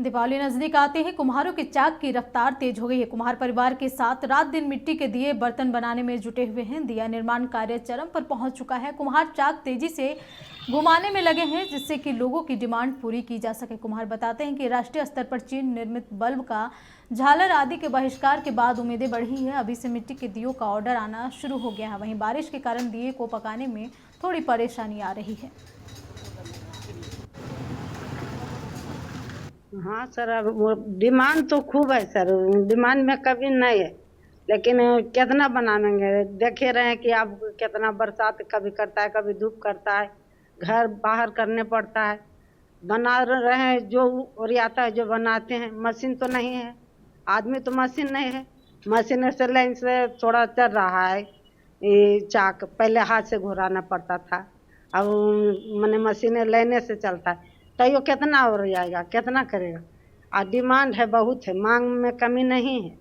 दीपावली नजदीक आते ही कुम्हारों की चाक की रफ्तार तेज हो गई है। कुम्हार परिवार के साथ रात दिन मिट्टी के दिए बर्तन बनाने में जुटे हुए हैं। दिया निर्माण कार्य चरम पर पहुंच चुका है। कुम्हार चाक तेजी से घुमाने में लगे हैं जिससे कि लोगों की डिमांड पूरी की जा सके। कुम्हार बताते हैं कि राष्ट्रीय स्तर पर चीन निर्मित बल्ब का झालर आदि के बहिष्कार के बाद उम्मीदें बढ़ी है। अभी से मिट्टी के दियों का ऑर्डर आना शुरू हो गया है। वहीं बारिश के कारण दिए को पकाने में थोड़ी परेशानी आ रही है। हाँ सर, अब वो डिमांड तो खूब है सर, डिमांड में कभी नहीं है, लेकिन कितना बनाएंगे। देखे रहे हैं कि अब कितना बरसात कभी करता है, कभी धूप करता है, घर बाहर करने पड़ता है। बना रहे हैं जो ओरियाता है, जो बनाते हैं। मशीन तो नहीं है, आदमी तो मशीन नहीं है। मशीन से लाइन से थोड़ा चल रहा है। ये चाक पहले हाथ से घुराना पड़ता था, अब मैंने मशीनें लेने से चलता है। तो ये कितना और जाएगा, कितना करेगा। और डिमांड है, बहुत है, मांग में कमी नहीं है।